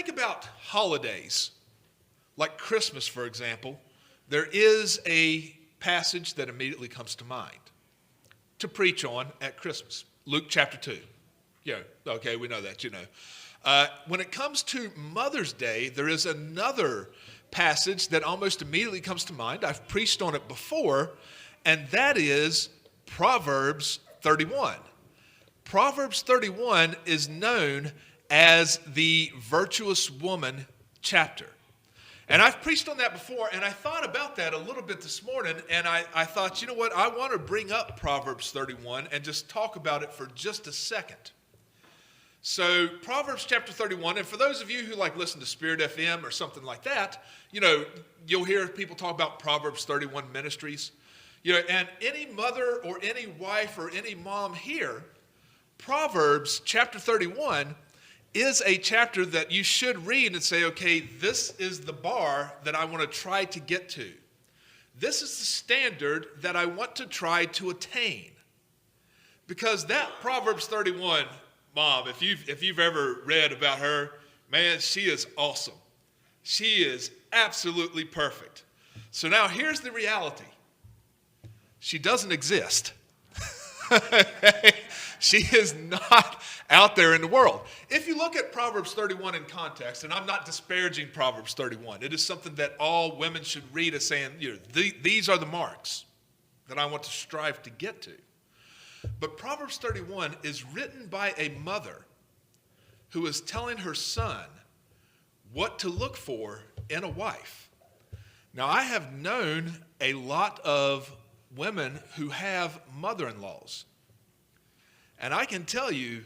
think about holidays, like Christmas, for example, there is a passage that immediately comes to mind to preach on at Christmas. Luke chapter 2. Yeah, okay, we know that, When it comes to Mother's Day, there is another passage that almost immediately comes to mind. I've preached on it before, and that is Proverbs 31. Proverbs 31 is known as the virtuous woman chapter. And I've preached on that before, and I thought about that a little bit this morning, and I thought, you know what, I want to bring up Proverbs 31 and just talk about it for just a second. So Proverbs chapter 31, and for those of you who listen to Spirit FM or something like that, you'll hear people talk about Proverbs 31 ministries. And any mother or any wife or any mom here, Proverbs chapter 31 is a chapter that you should read and say, okay, this is the bar that I want to try to get to. This is the standard that I want to try to attain. Because that Proverbs 31, Mom, if you've ever read about her, man, she is awesome. She is absolutely perfect. So now here's the reality. She doesn't exist. She is not out there in the world. If you look at Proverbs 31 in context, and I'm not disparaging Proverbs 31, it is something that all women should read as saying, these are the marks that I want to strive to get to. But Proverbs 31 is written by a mother who is telling her son what to look for in a wife. Now, I have known a lot of women who have mother-in-laws. And I can tell you,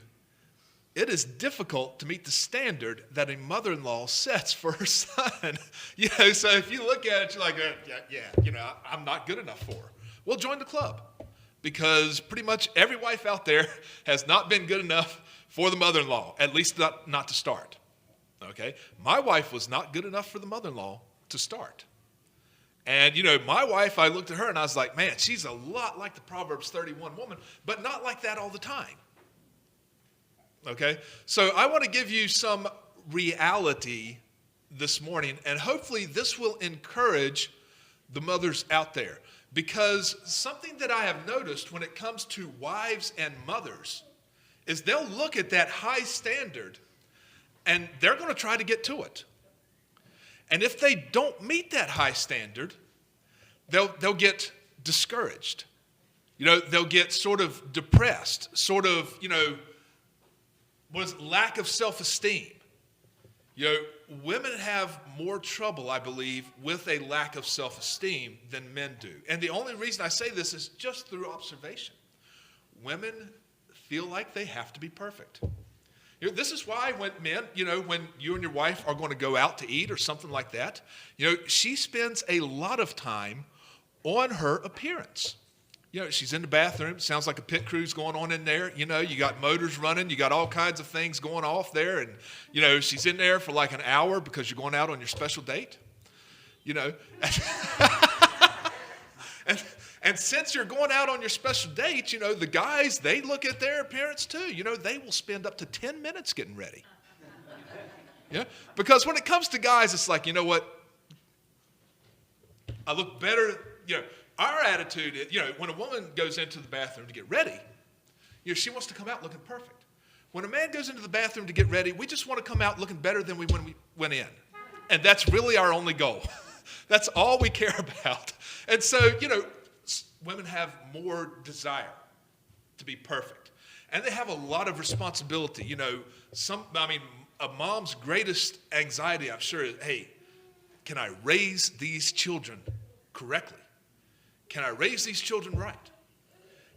it is difficult to meet the standard that a mother-in-law sets for her son. So if you look at it, you're like, I'm not good enough for her. Well, join the club, because pretty much every wife out there has not been good enough for the mother-in-law, at least not to start. Okay? My wife was not good enough for the mother-in-law to start. And, my wife, I looked at her and I was like, man, she's a lot like the Proverbs 31 woman, but not like that all the time. Okay? So I want to give you some reality this morning, and hopefully this will encourage the mothers out there. Because something that I have noticed when it comes to wives and mothers is they'll look at that high standard and they're going to try to get to it. And if they don't meet that high standard, they'll get discouraged. They'll get sort of depressed, lack of self-esteem. Women have more trouble, I believe, with a lack of self-esteem than men do. And the only reason I say this is just through observation. Women feel like they have to be perfect. This is why when when you and your wife are going to go out to eat or something like that, she spends a lot of time on her appearance. She's in the bathroom. Sounds like a pit crew's going on in there. You got motors running. You got all kinds of things going off there. And, she's in there for like an hour because you're going out on your special date. And since you're going out on your special date, the guys, they look at their appearance too. They will spend up to 10 minutes getting ready. Yeah? Because when it comes to guys, it's like, you know what? I look better. Our attitude is, when a woman goes into the bathroom to get ready, she wants to come out looking perfect. When a man goes into the bathroom to get ready, we just want to come out looking better than when we went in. And that's really our only goal. That's all we care about. And so, women have more desire to be perfect. And they have a lot of responsibility. A mom's greatest anxiety, I'm sure, is, hey, can I raise these children correctly? Can I raise these children right?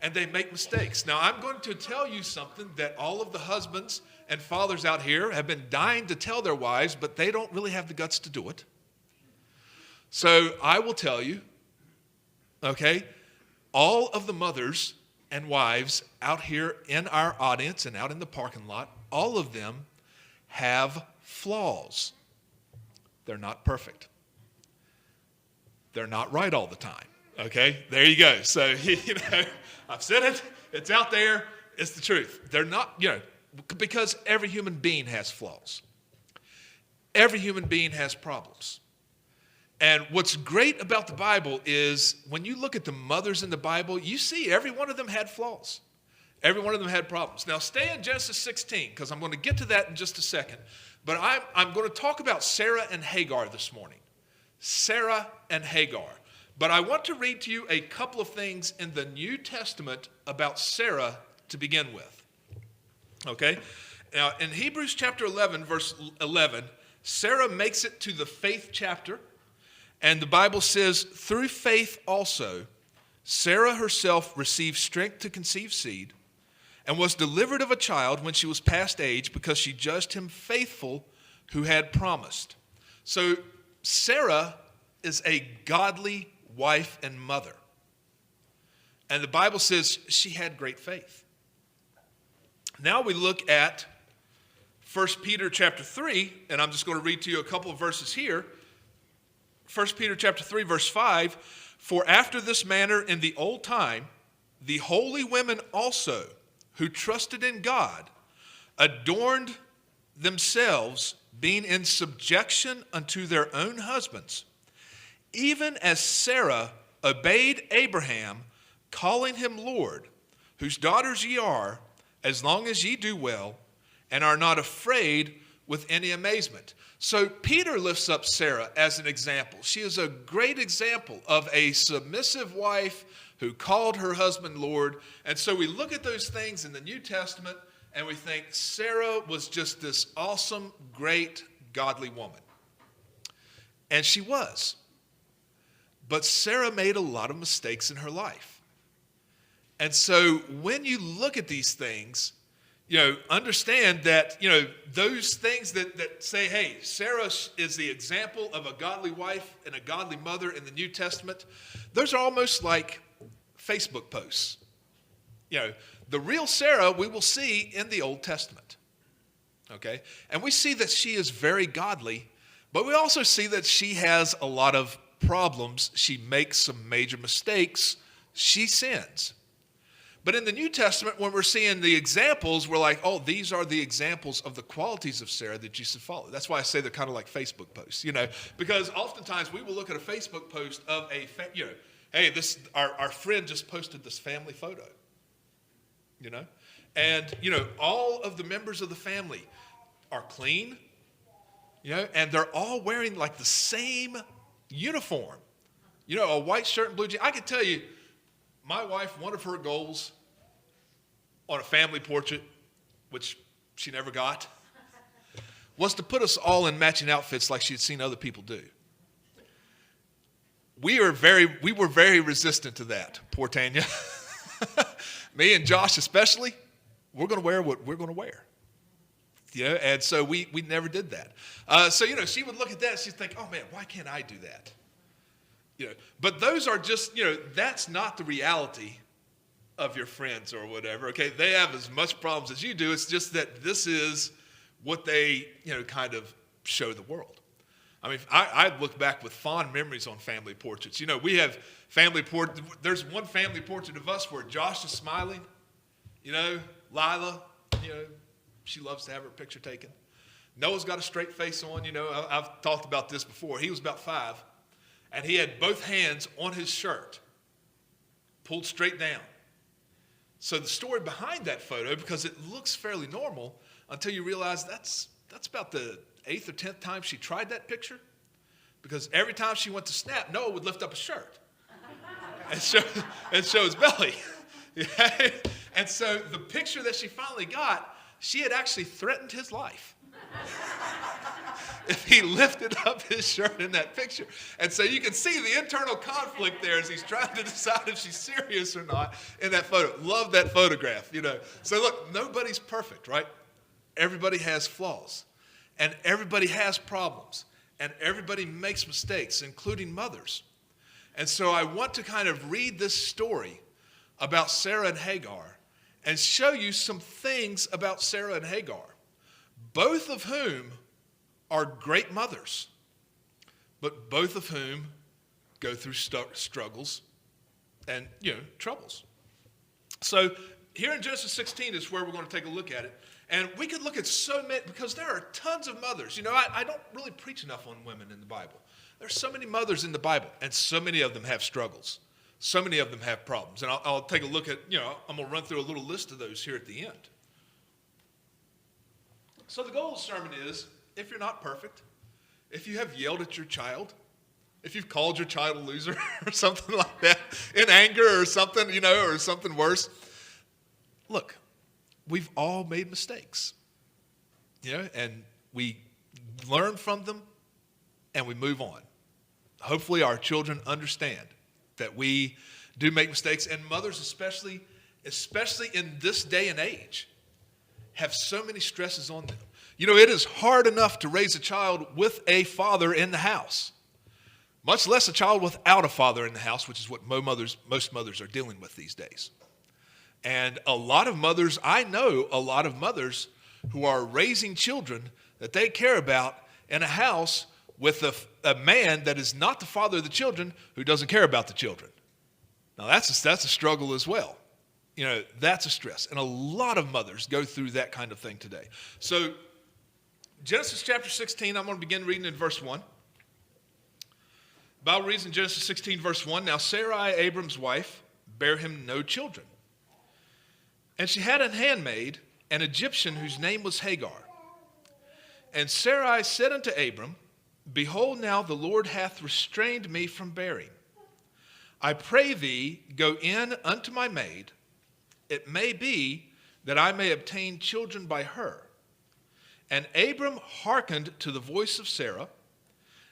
And they make mistakes. Now, I'm going to tell you something that all of the husbands and fathers out here have been dying to tell their wives, but they don't really have the guts to do it. So I will tell you, okay, all of the mothers and wives out here in our audience and out in the parking lot, all of them have flaws. They're not perfect. They're not right all the time. Okay, there you go. So, I've said it. It's out there. It's the truth. They're not, because every human being has flaws. every human being has problems. And what's great about the Bible is when you look at the mothers in the Bible, you see every one of them had flaws. Every one of them had problems. Now stay in Genesis 16 because I'm going to get to that in just a second. But I'm going to talk about Sarah and Hagar this morning. Sarah and Hagar. But I want to read to you a couple of things in the New Testament about Sarah to begin with. Okay? Now in Hebrews chapter 11, verse 11, Sarah makes it to the faith chapter. And the Bible says, through faith also, Sarah herself received strength to conceive seed and was delivered of a child when she was past age because she judged him faithful who had promised. So Sarah is a godly wife and mother. And the Bible says she had great faith. Now we look at 1 Peter chapter 3, and I'm just going to read to you a couple of verses here. 1 Peter chapter 3, verse 5, for after this manner in the old time, the holy women also, who trusted in God, adorned themselves, being in subjection unto their own husbands, even as Sarah obeyed Abraham, calling him Lord, whose daughters ye are, as long as ye do well, and are not afraid with any amazement. So Peter lifts up Sarah as an example. She is a great example of a submissive wife who called her husband Lord. And so we look at those things in the New Testament and we think Sarah was just this awesome, great, godly woman. And she was. But Sarah made a lot of mistakes in her life. And so when you look at these things, understand that, those things that say, hey, Sarah is the example of a godly wife and a godly mother in the New Testament, those are almost like Facebook posts. The real Sarah we will see in the Old Testament. Okay? And we see that she is very godly, but we also see that she has a lot of problems. She makes some major mistakes. She sins. But in the New Testament, when we're seeing the examples, we're like, oh, these are the examples of the qualities of Sarah that you should follow. That's why I say they're kind of like Facebook posts, because oftentimes we will look at a Facebook post of hey, our friend just posted this family photo, and, all of the members of the family are clean, and they're all wearing like the same uniform, a white shirt and blue jeans. I can tell you, my wife, one of her goals on a family portrait, which she never got, was to put us all in matching outfits like she had seen other people do. We were very resistant to that, poor Tanya. Me and Josh especially, we're going to wear what we're going to wear. And so we never did that. So she would look at that and she'd think, oh man, why can't I do that? But those are just, that's not the reality of your friends or whatever. Okay, they have as much problems as you do. It's just that this is what they, kind of show the world. I mean, I look back with fond memories on family portraits. We have family portraits. There's one family portrait of us where Josh is smiling. Lila, she loves to have her picture taken. Noah's got a straight face on. I've talked about this before. He was about 5. And he had both hands on his shirt, pulled straight down. So the story behind that photo, because it looks fairly normal, until you realize that's about the 8th or 10th time she tried that picture. Because every time she went to snap, Noah would lift up his shirt and show his belly. And so the picture that she finally got, she had actually threatened his life if he lifted up his shirt in that picture. And so you can see the internal conflict there as he's trying to decide if she's serious or not in that photo. Love that photograph, So look, nobody's perfect, right? Everybody has flaws. And everybody has problems. And everybody makes mistakes, including mothers. And so I want to kind of read this story about Sarah and Hagar and show you some things about Sarah and Hagar, both of whom are great mothers, but both of whom go through struggles and, troubles. So here in Genesis 16 is where we're going to take a look at it. And we could look at so many, because there are tons of mothers. You know, I don't really preach enough on women in the Bible. There's so many mothers in the Bible, and so many of them have struggles. So many of them have problems. And I'll take a look at, I'm going to run through a little list of those here at the end. So the goal of the sermon is, if you're not perfect, if you have yelled at your child, if you've called your child a loser or something like that in anger or something, or something worse, look, we've all made mistakes, and we learn from them and we move on. Hopefully our children understand that we do make mistakes, and mothers especially in this day and age, have so many stresses on them. It is hard enough to raise a child with a father in the house, much less a child without a father in the house, which is what most mothers are dealing with these days. And I know a lot of mothers who are raising children that they care about in a house with a man that is not the father of the children, who doesn't care about the children. Now that's a struggle as well. That's a stress. And a lot of mothers go through that kind of thing today. So Genesis chapter 16, I'm going to begin reading in verse 1. The Bible reads in Genesis 16, verse 1, "Now Sarai, Abram's wife, bare him no children. And she had a handmaid, an Egyptian, whose name was Hagar. And Sarai said unto Abram, Behold, now the Lord hath restrained me from bearing. I pray thee, go in unto my maid. It may be that I may obtain children by her. And Abram hearkened to the voice of Sarah.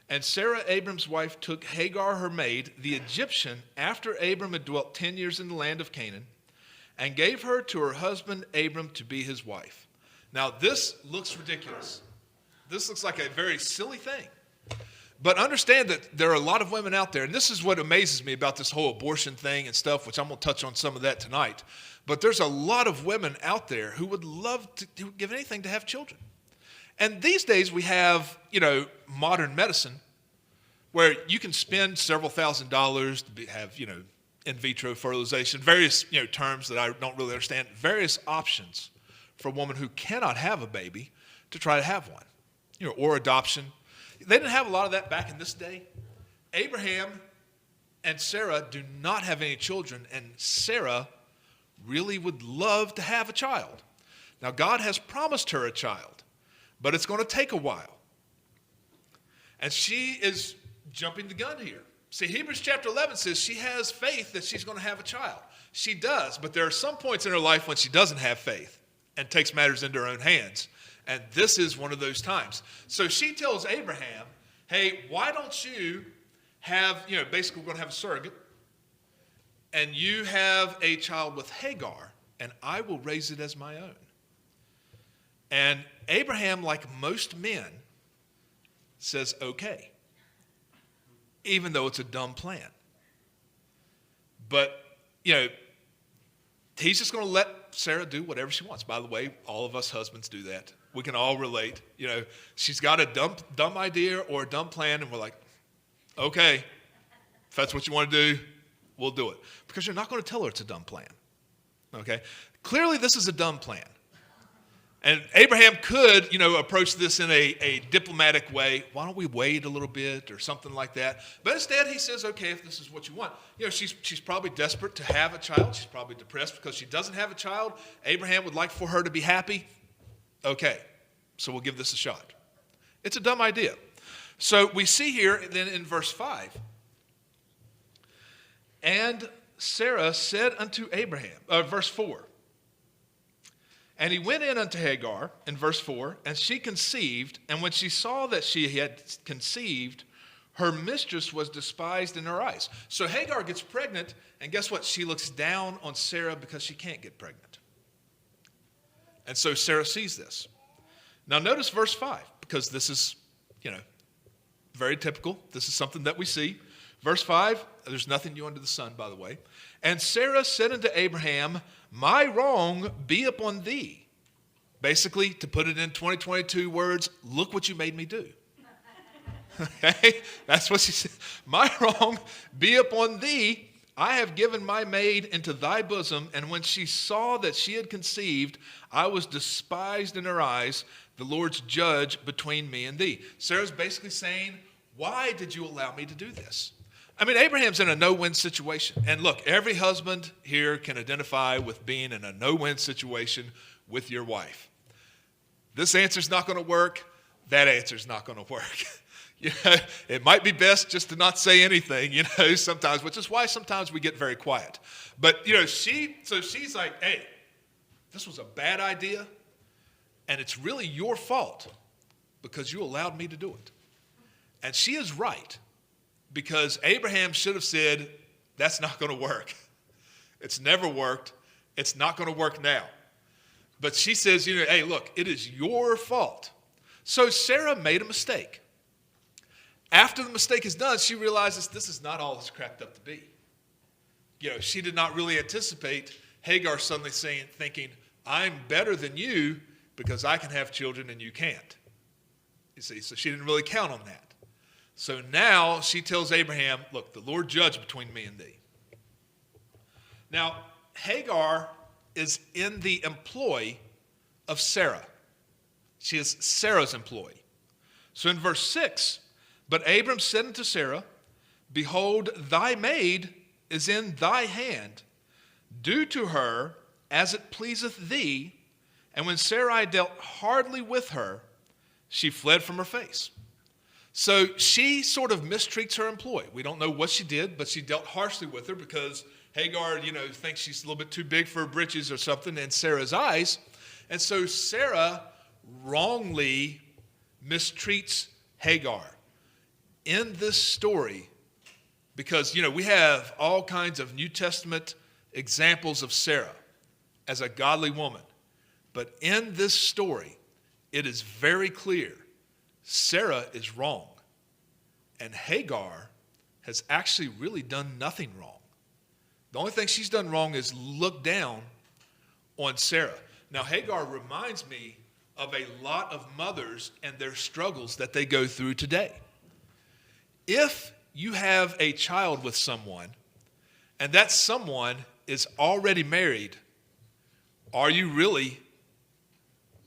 And Sarah, Abram's wife, took Hagar her maid, the Egyptian, after Abram had dwelt 10 years in the land of Canaan, and gave her to her husband Abram to be his wife." Now this looks ridiculous. This looks like a very silly thing. But understand that there are a lot of women out there, and this is what amazes me about this whole abortion thing and stuff, which I'm going to touch on some of that tonight. But there's a lot of women out there who would love to give anything to have children. And these days we have, modern medicine where you can spend several $1,000s to have, in vitro fertilization, various, terms that I don't really understand, various options for a woman who cannot have a baby to try to have one, or adoption. They didn't have a lot of that back in this day. Abraham and Sarah do not have any children, and Sarah really would love to have a child. Now, God has promised her a child, but it's going to take a while. And she is jumping the gun here. See, Hebrews chapter 11 says she has faith that she's going to have a child. She does, but there are some points in her life when she doesn't have faith and takes matters into her own hands. And this is one of those times. So she tells Abraham, hey, why don't you have, basically we're going to have a surrogate, and you have a child with Hagar, and I will raise it as my own. And Abraham, like most men, says, okay, even though it's a dumb plan. But, he's just going to let Sarah do whatever she wants. By the way, all of us husbands do that. We can all relate. She's got a dumb idea or a dumb plan, and we're like, okay, if that's what you want to do, we'll do it. Because you're not going to tell her it's a dumb plan. Okay? Clearly, this is a dumb plan. And Abraham could, approach this in a diplomatic way. Why don't we wait a little bit or something like that? But instead, he says, okay, if this is what you want. She's probably desperate to have a child. She's probably depressed because she doesn't have a child. Abraham would like for her to be happy. Okay, so we'll give this a shot. It's a dumb idea. So we see here then in verse 5, and Sarah said unto Abraham, verse 4, and he went in unto Hagar, in verse 4, and she conceived, and when she saw that she had conceived, her mistress was despised in her eyes. So Hagar gets pregnant, and guess what? She looks down on Sarah because she can't get pregnant. And so Sarah sees this. Now notice verse 5, because this is, very typical. This is something that we see. Verse 5, there's nothing new under the sun, by the way. And Sarah said unto Abraham, my wrong be upon thee. Basically, to put it in 2022 words, look what you made me do. Okay? That's what she said. My wrong be upon thee. I have given my maid into thy bosom, and when she saw that she had conceived, I was despised in her eyes, the Lord's judge between me and thee. Sarah's basically saying, why did you allow me to do this? I mean, Abraham's in a no-win situation. And look, every husband here can identify with being in a no-win situation with your wife. This answer's not going to work. That answer's not going to work. It might be best just to not say anything, sometimes, which is why sometimes we get very quiet. But, she's like, hey, this was a bad idea, and it's really your fault because you allowed me to do it. And she is right, because Abraham should have said, that's not going to work. It's never worked. It's not going to work now. But she says, hey, look, it is your fault. So Sarah made a mistake. After the mistake is done, she realizes this is not all it's cracked up to be. She did not really anticipate Hagar suddenly thinking, I'm better than you because I can have children and you can't. You see, so she didn't really count on that. So now she tells Abraham, look, the Lord judge between me and thee. Now, Hagar is in the employ of Sarah. She is Sarah's employee. So in verse 6, but Abram said unto Sarah, behold, thy maid is in thy hand. Do to her as it pleaseth thee. And when Sarai dealt hardly with her, she fled from her face. So she sort of mistreats her employee. We don't know what she did, but she dealt harshly with her because Hagar, thinks she's a little bit too big for her britches or something in Sarah's eyes. And so Sarah wrongly mistreats Hagar. In this story, because, we have all kinds of New Testament examples of Sarah as a godly woman. But in this story, it is very clear Sarah is wrong. And Hagar has actually really done nothing wrong. The only thing she's done wrong is look down on Sarah. Now, Hagar reminds me of a lot of mothers and their struggles that they go through today. If you have a child with someone, and that someone is already married, are you really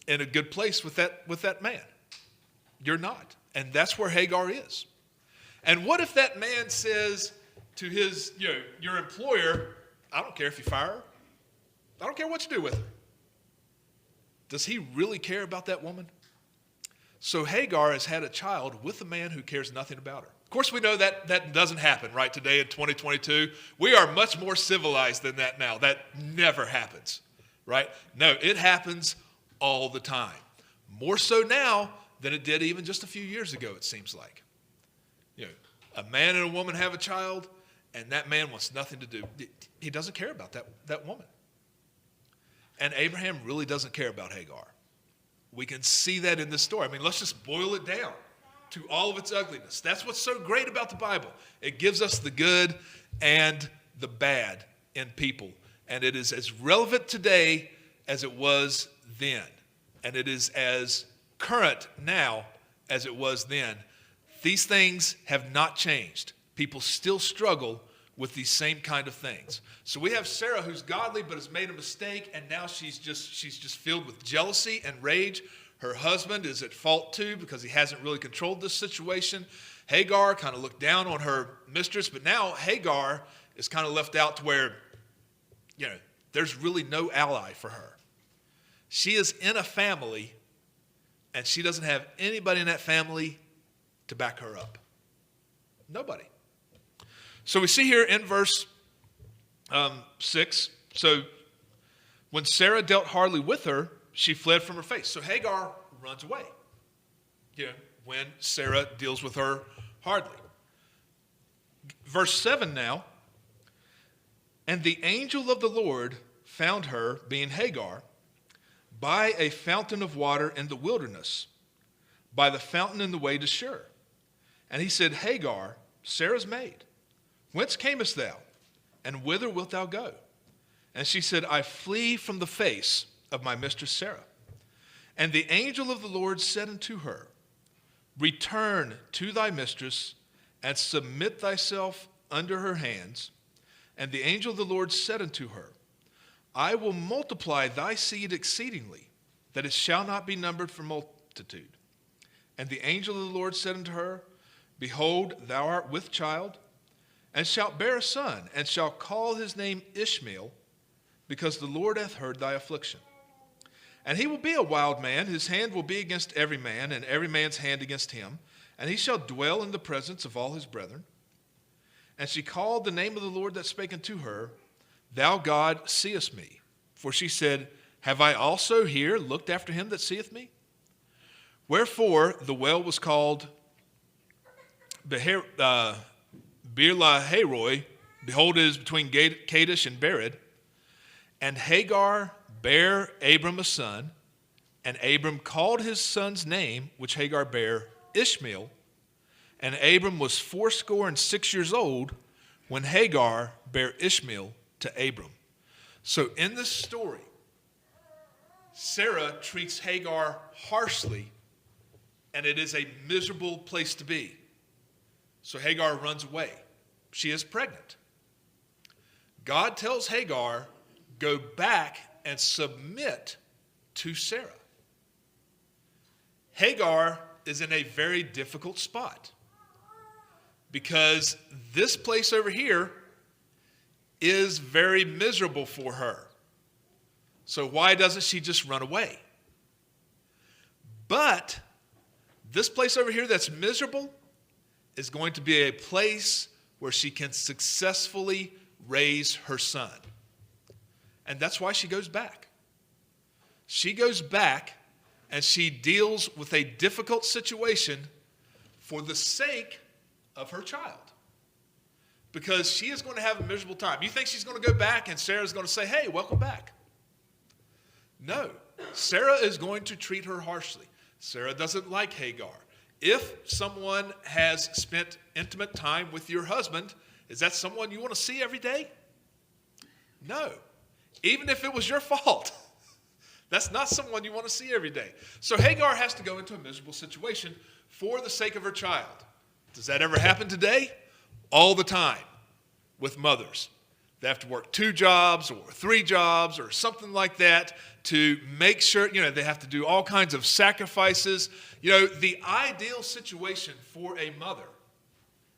in a good place with that man? You're not. And that's where Hagar is. And what if that man says to his, your employer, I don't care if you fire her. I don't care what you do with her. Does he really care about that woman? So Hagar has had a child with a man who cares nothing about her. Of course, we know that doesn't happen, right? Today in 2022, we are much more civilized than that now. That never happens, right? No, it happens all the time. More so now than it did even just a few years ago, it seems like. A man and a woman have a child, and that man wants nothing to do. He doesn't care about that woman. And Abraham really doesn't care about Hagar. We can see that in this story. I mean, let's just boil it down to all of its ugliness. That's what's so great about the Bible. It gives us the good and the bad in people. And it is as relevant today as it was then. And it is as current now as it was then. These things have not changed. People still struggle with these same kind of things. So we have Sarah, who's godly but has made a mistake, and now she's just filled with jealousy and rage. Her husband is at fault too because he hasn't really controlled this situation. Hagar kind of looked down on her mistress, but now Hagar is kind of left out to where, there's really no ally for her. She is in a family, and she doesn't have anybody in that family to back her up. Nobody. So we see here in verse 6, so when Sarah dealt hardly with her, she fled from her face. So Hagar runs away when Sarah deals with her hardly. Verse 7 now, and the angel of the Lord found her, being Hagar, by a fountain of water in the wilderness, by the fountain in the way to Shur. And he said, Hagar, Sarah's maid, whence camest thou, and whither wilt thou go? And she said, I flee from the face of my mistress Sarah. And the angel of the Lord said unto her, return to thy mistress, and submit thyself under her hands. And the angel of the Lord said unto her, I will multiply thy seed exceedingly, that it shall not be numbered for multitude. And the angel of the Lord said unto her, Behold, thou art with child, and shalt bear a son, and shalt call his name Ishmael, because the Lord hath heard thy affliction. And he will be a wild man, his hand will be against every man, and every man's hand against him, and he shall dwell in the presence of all his brethren. And she called the name of the Lord that spake unto her, Thou God seest me. For she said, Have I also here looked after him that seeth me? Wherefore the well was called Beer-lahai-roi. Behold, it is between Kadesh and Bered. And Hagar bare Abram a son, and Abram called his son's name, which Hagar bare, Ishmael. And Abram was 86 years old when Hagar bare Ishmael to Abram. So in this story, Sarah treats Hagar harshly, and it is a miserable place to be. So Hagar runs away. She is pregnant. God tells Hagar, go back and submit to Sarah. Hagar is in a very difficult spot, because this place over here is very miserable for her. So why doesn't she just run away? But this place over here that's miserable is going to be a place where she can successfully raise her son. And that's why she goes back. She goes back and she deals with a difficult situation for the sake of her child. Because she is going to have a miserable time. You think she's going to go back and Sarah's going to say, hey, welcome back? No. Sarah is going to treat her harshly. Sarah doesn't like Hagar. If someone has spent intimate time with your husband, is that someone you want to see every day? No. Even if it was your fault, that's not someone you want to see every day. So Hagar has to go into a miserable situation for the sake of her child. Does that ever happen today? All the time with mothers. They have to work 2 jobs or 3 jobs or something like that to make sure, they have to do all kinds of sacrifices. The ideal situation for a mother,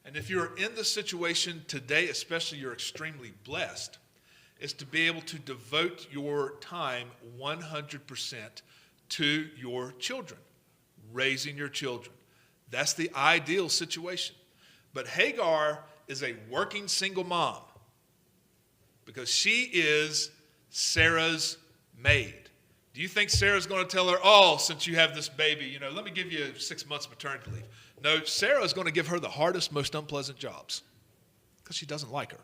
and if you're in this situation today, especially, you're extremely blessed, is to be able to devote your time 100% to your children, raising your children. That's the ideal situation. But Hagar is a working single mom because she is Sarah's maid. Do you think Sarah's going to tell her, oh, since you have this baby, let me give you 6 months maternity leave? No, Sarah is going to give her the hardest, most unpleasant jobs because she doesn't like her.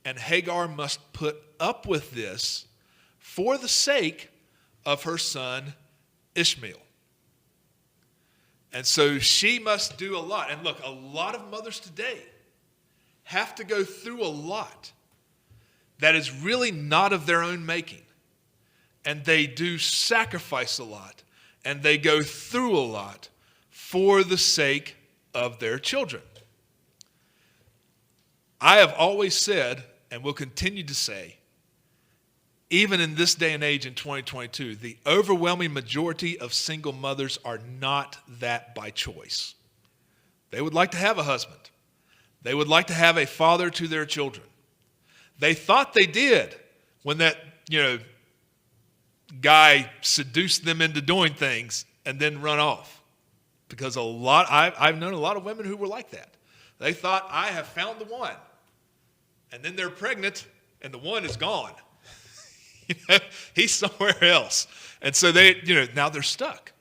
And Hagar must put up with this for the sake of her son Ishmael. And so she must do a lot. And look, a lot of mothers today have to go through a lot that is really not of their own making. And they do sacrifice a lot. And they go through a lot for the sake of their children. I have always said, and will continue to say, even in this day and age in 2022, the overwhelming majority of single mothers are not that by choice. They would like to have a husband. They would like to have a father to their children. They thought they did when that, guy seduced them into doing things and then run off. Because I've known a lot of women who were like that. They thought, I have found the one. And then they're pregnant and the one is gone. He's somewhere else. And so now they're stuck.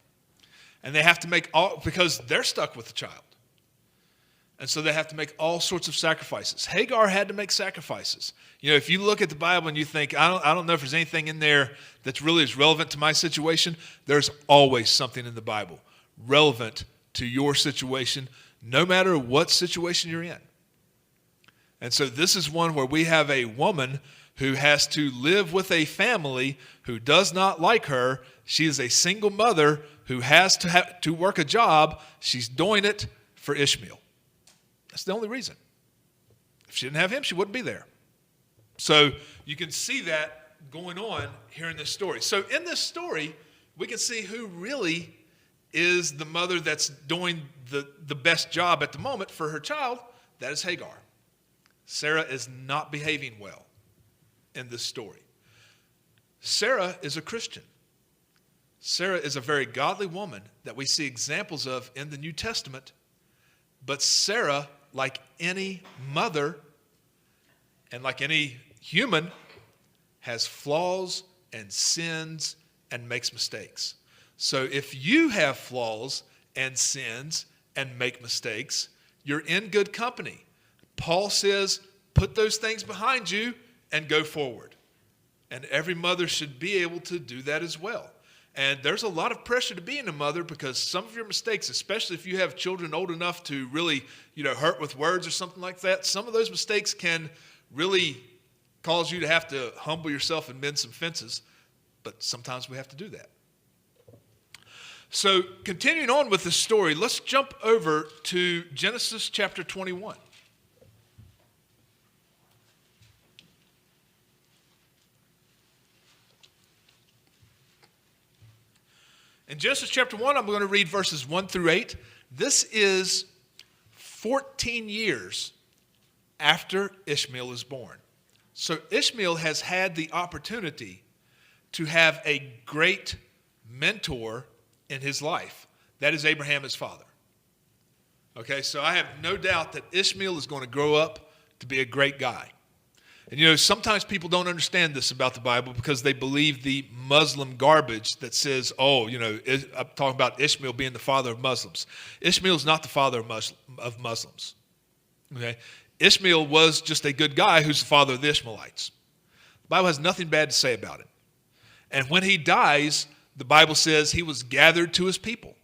And they have to because they're stuck with the child. And so they have to make all sorts of sacrifices. Hagar had to make sacrifices. If you look at the Bible and you think, I don't know if there's anything in there that's really as relevant to my situation, there's always something in the Bible relevant to your situation, no matter what situation you're in. And so this is one where we have a woman who has to live with a family who does not like her. She is a single mother who has to work a job. She's doing it for Ishmael. That's the only reason. If she didn't have him, she wouldn't be there. So you can see that going on here in this story. So in this story, we can see who really is the mother that's doing the best job at the moment for her child. That is Hagar. Sarah is not behaving well in this story. Sarah is a Christian. Sarah is a very godly woman that we see examples of in the New Testament. But Sarah, like any mother and like any human, has flaws and sins and makes mistakes. So if you have flaws and sins and make mistakes, you're in good company. Paul says, put those things behind you and go forward. And every mother should be able to do that as well. And there's a lot of pressure to being a mother because some of your mistakes, especially if you have children old enough to really, hurt with words or something like that, some of those mistakes can really cause you to have to humble yourself and mend some fences. But sometimes we have to do that. So continuing on with the story, let's jump over to Genesis chapter 21. In Genesis chapter 1, I'm going to read verses 1 through 8. This is 14 years after Ishmael is born. So Ishmael has had the opportunity to have a great mentor in his life. That is Abraham, his father. Okay, so I have no doubt that Ishmael is going to grow up to be a great guy. And sometimes people don't understand this about the Bible because they believe the Muslim garbage that says, I'm talking about Ishmael being the father of Muslims. Ishmael is not the father of Muslims. Okay? Ishmael was just a good guy who's the father of the Ishmaelites. The Bible has nothing bad to say about it. And when he dies, the Bible says he was gathered to his people,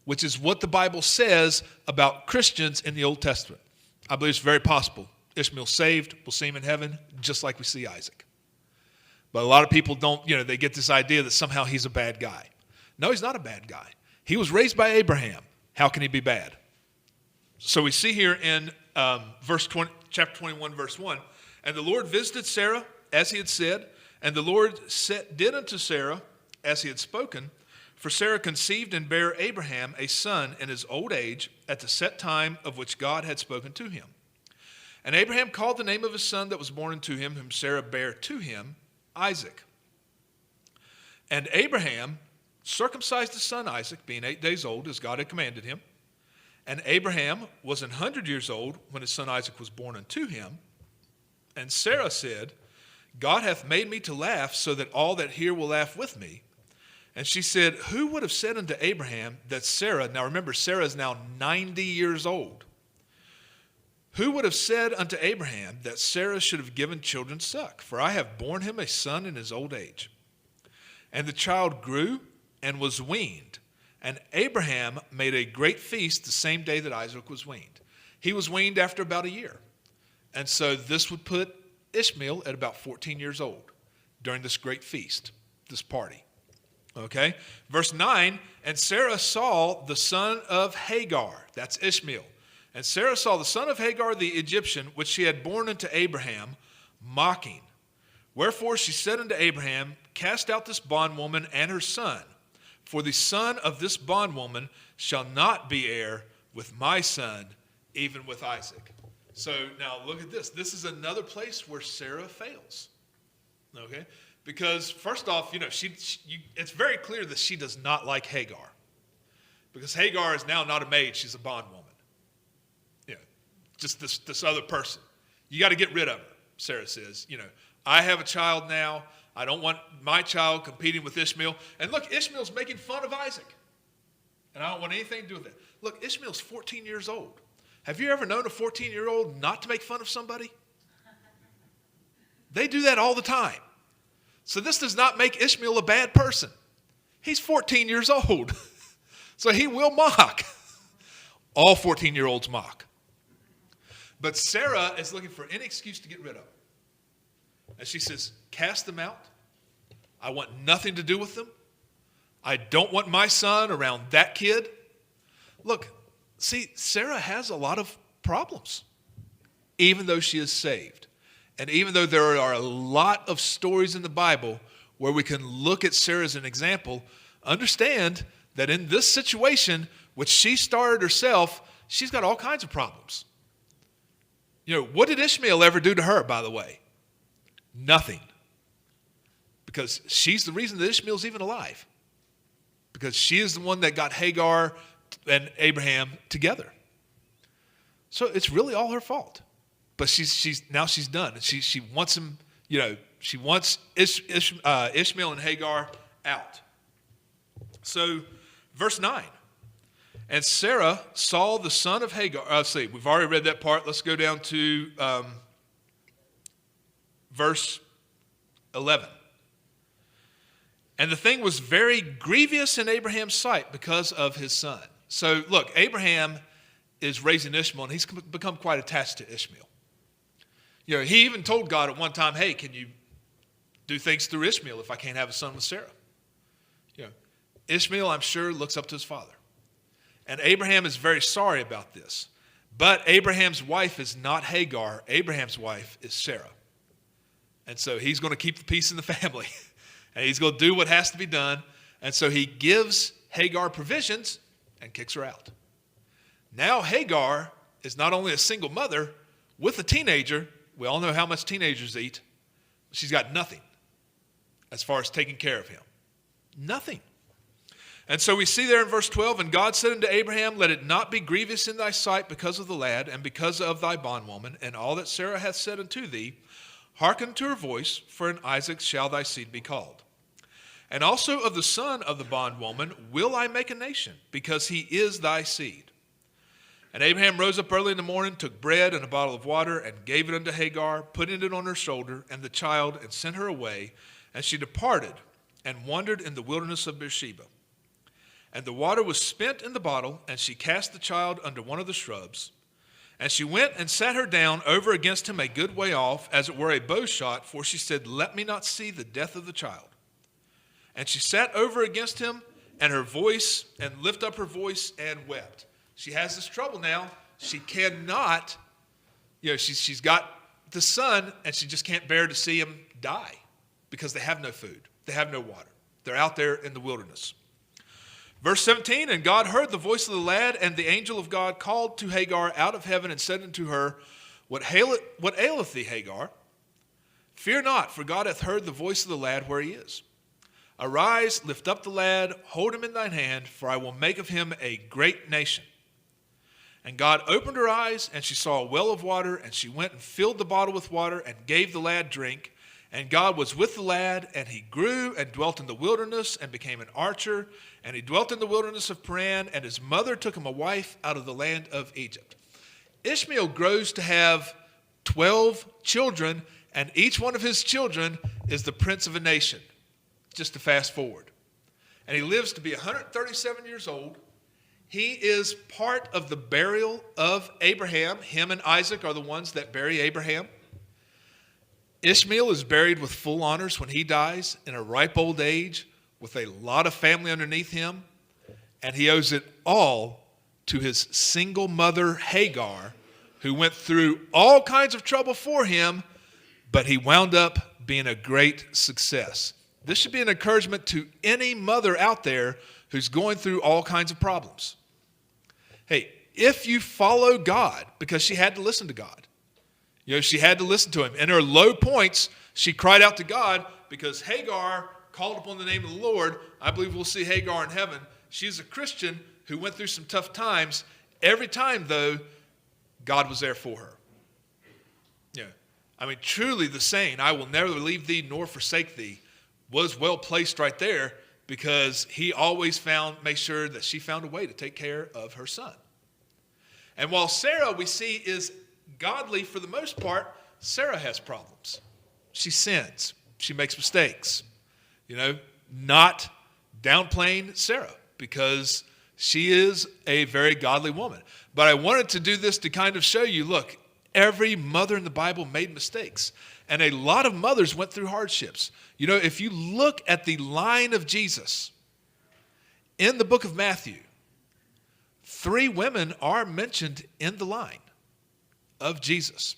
which is what the Bible says about Christians in the Old Testament. I believe it's very possible. Ishmael saved, we'll see him in heaven, just like we see Isaac. But a lot of people don't, they get this idea that somehow he's a bad guy. No, he's not a bad guy. He was raised by Abraham. How can he be bad? So we see here in chapter 21, verse 1, and the Lord visited Sarah as he had said, and the Lord did unto Sarah as he had spoken, for Sarah conceived and bare Abraham a son in his old age at the set time of which God had spoken to him. And Abraham called the name of his son that was born unto him, whom Sarah bare to him, Isaac. And Abraham circumcised his son Isaac, being 8 days old, as God had commanded him. And Abraham was 100 years old when his son Isaac was born unto him. And Sarah said, God hath made me to laugh, so that all that hear will laugh with me. And she said, who would have said unto Abraham that Sarah, now remember, Sarah is now 90 years old. Who would have said unto Abraham that Sarah should have given children suck? For I have borne him a son in his old age. And the child grew and was weaned. And Abraham made a great feast the same day that Isaac was weaned. He was weaned after about a year. And so this would put Ishmael at about 14 years old during this great feast, this party. Okay? Verse 9, and Sarah saw the son of Hagar, that's Ishmael. And Sarah saw the son of Hagar the Egyptian, which she had borne unto Abraham, mocking. Wherefore she said unto Abraham, cast out this bondwoman and her son, for the son of this bondwoman shall not be heir with my son, even with Isaac. So now look at this. This is another place where Sarah fails. Okay? Because first off, it's very clear that she does not like Hagar. Because Hagar is now not a maid, she's a bondwoman. Just this other person. You got to get rid of her, Sarah says. I have a child now. I don't want my child competing with Ishmael. And look, Ishmael's making fun of Isaac. And I don't want anything to do with that. Look, Ishmael's 14 years old. Have you ever known a 14-year-old not to make fun of somebody? They do that all the time. So this does not make Ishmael a bad person. He's 14 years old. So he will mock. All 14-year-olds mock. But Sarah is looking for any excuse to get rid of them. And she says, cast them out. I want nothing to do with them. I don't want my son around that kid. Look, see, Sarah has a lot of problems. even though she is saved. And even though there are a lot of stories in the Bible where we can look at Sarah as an example, understand that in this situation, which she started herself, she's got all kinds of problems. What did Ishmael ever do to her, by the way? Nothing. Because she's the reason that Ishmael's even alive. Because she is the one that got Hagar and Abraham together. So it's really all her fault. But she's done. And she wants him, she wants Ishmael and Hagar out. So verse 9. And Sarah saw the son of Hagar. Let's see, we've already read that part. Let's go down to verse 11. And the thing was very grievous in Abraham's sight because of his son. So look, Abraham is raising Ishmael, and he's become quite attached to Ishmael. He even told God at one time, hey, can you do things through Ishmael if I can't have a son with Sarah? Ishmael, I'm sure, looks up to his father. And Abraham is very sorry about this. But Abraham's wife is not Hagar. Abraham's wife is Sarah. And so he's going to keep the peace in the family. And he's going to do what has to be done. And so he gives Hagar provisions and kicks her out. Now Hagar is not only a single mother with a teenager. We all know how much teenagers eat. She's got nothing as far as taking care of him. Nothing. And so we see there in verse 12, and God said unto Abraham, let it not be grievous in thy sight because of the lad and because of thy bondwoman, and all that Sarah hath said unto thee. Hearken to her voice, for in Isaac shall thy seed be called. And also of the son of the bondwoman will I make a nation, because he is thy seed. And Abraham rose up early in the morning, took bread and a bottle of water, and gave it unto Hagar, putting it on her shoulder, and the child, and sent her away. And she departed, and wandered in the wilderness of Beersheba. And the water was spent in the bottle, and she cast the child under one of the shrubs. And she went and sat her down over against him a good way off, as it were a bow shot, for she said, let me not see the death of the child. And she sat over against him, and lift up her voice and wept. She has this trouble now. She cannot, she's got the son, and she just can't bear to see him die because they have no food. They have no water. They're out there in the wilderness. Verse 17, and God heard the voice of the lad, and the angel of God called to Hagar out of heaven and said unto her, What aileth thee, Hagar? Fear not, for God hath heard the voice of the lad where he is. Arise, lift up the lad, hold him in thine hand, for I will make of him a great nation. And God opened her eyes, and she saw a well of water, and she went and filled the bottle with water and gave the lad drink. And God was with the lad, and he grew and dwelt in the wilderness and became an archer. And he dwelt in the wilderness of Paran, and his mother took him a wife out of the land of Egypt. Ishmael grows to have 12 children, and each one of his children is the prince of a nation, just to fast forward. And he lives to be 137 years old. He is part of the burial of Abraham. Him and Isaac are the ones that bury Abraham. Ishmael is buried with full honors when he dies in a ripe old age with a lot of family underneath him. And he owes it all to his single mother, Hagar, who went through all kinds of trouble for him, but he wound up being a great success. This should be an encouragement to any mother out there who's going through all kinds of problems. Hey, if you follow God, because she had to listen to God. She had to listen to him. In her low points, she cried out to God because Hagar called upon the name of the Lord. I believe we'll see Hagar in heaven. She's a Christian who went through some tough times. Every time, though, God was there for her. Truly the saying, I will never leave thee nor forsake thee, was well placed right there because he always made sure that she found a way to take care of her son. And while Sarah, we see, is godly for the most part, Sarah has problems. She sins. She makes mistakes. Not downplaying Sarah because she is a very godly woman. But I wanted to do this to kind of show you, look, every mother in the Bible made mistakes. And a lot of mothers went through hardships. If you look at the line of Jesus in the book of Matthew, 3 women are mentioned in the line of Jesus.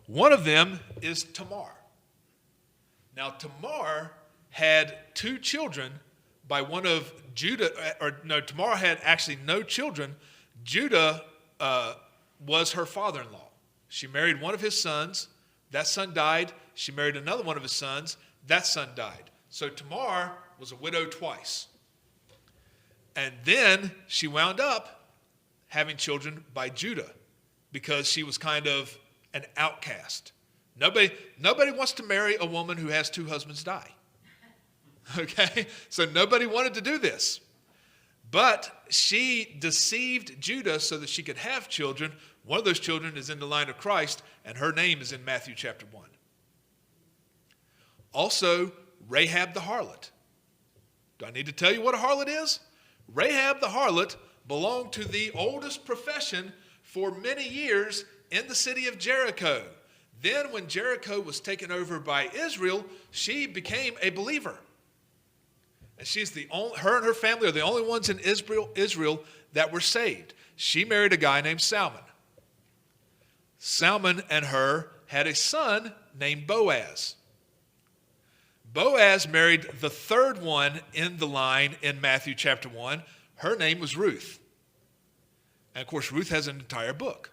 One of them is Tamar. Now, Tamar had two children by one of Judah, Tamar had actually no children. Judah was her father-in-law. She married one of his sons. That son died. She married another one of his sons. That son died. So Tamar was a widow twice. And then she wound up having children by Judah because she was kind of an outcast. Nobody wants to marry a woman who has two husbands die. Okay? So nobody wanted to do this. But she deceived Judah so that she could have children. One of those children is in the line of Christ, and her name is in Matthew chapter 1. Also, Rahab the harlot. Do I need to tell you what a harlot is? Rahab the harlot belonged to the oldest profession for many years in the city of Jericho. Then when Jericho was taken over by Israel, she became a believer. And her and her family are the only ones in Israel that were saved. She married a guy named Salmon. Salmon and her had a son named Boaz. Boaz married the third one in the line in Matthew chapter 1. Her name was Ruth. And of course, Ruth has an entire book.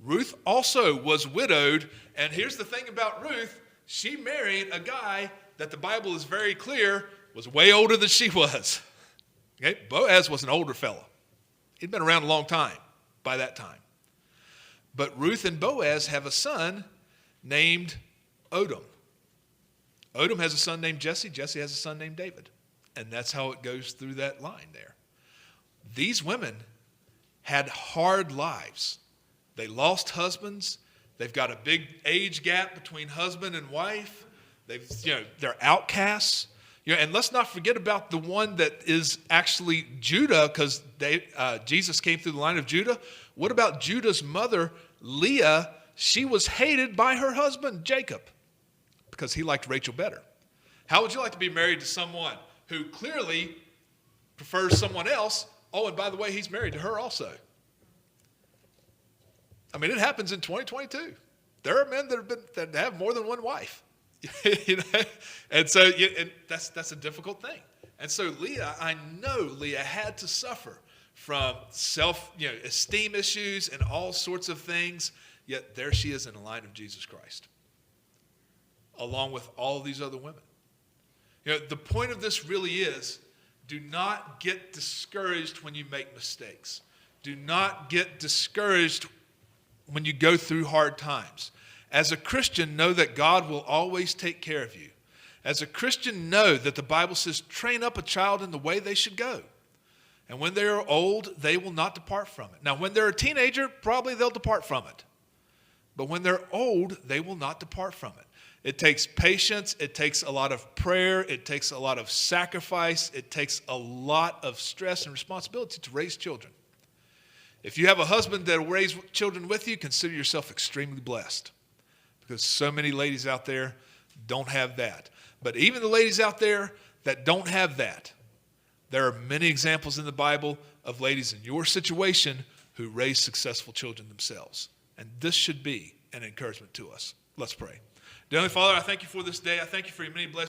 Ruth also was widowed. And here's the thing about Ruth. She married a guy that the Bible is very clear was way older than she was. Okay? Boaz was an older fellow. He'd been around a long time by that time. But Ruth and Boaz have a son named Odom. Odom has a son named Jesse. Jesse has a son named David. And that's how it goes through that line there. These women had hard lives. They lost husbands. They've got a big age gap between husband and wife. They're outcasts. And let's not forget about the one that is actually Judah, because Jesus came through the line of Judah. What about Judah's mother, Leah? She was hated by her husband, Jacob, because he liked Rachel better. How would you like to be married to someone who clearly prefers someone else? Oh, and by the way, he's married to her also. I mean, it happens in 2022. There are men that have more than one wife. And so that's a difficult thing. And so I know Leah had to suffer from esteem issues and all sorts of things. Yet there she is in the line of Jesus Christ, along with all of these other women. The point of this really is, do not get discouraged when you make mistakes. Do not get discouraged when you go through hard times. As a Christian, know that God will always take care of you. As a Christian, know that the Bible says, train up a child in the way they should go. And when they are old, they will not depart from it. Now, when they're a teenager, probably they'll depart from it. But when they're old, they will not depart from it. It takes patience. It takes a lot of prayer. It takes a lot of sacrifice. It takes a lot of stress and responsibility to raise children. If you have a husband that will raise children with you, consider yourself extremely blessed, because so many ladies out there don't have that. But even the ladies out there that don't have that, there are many examples in the Bible of ladies in your situation who raise successful children themselves. And this should be an encouragement to us. Let's pray. Dear Heavenly Father, I thank you for this day. I thank you for your many blessings.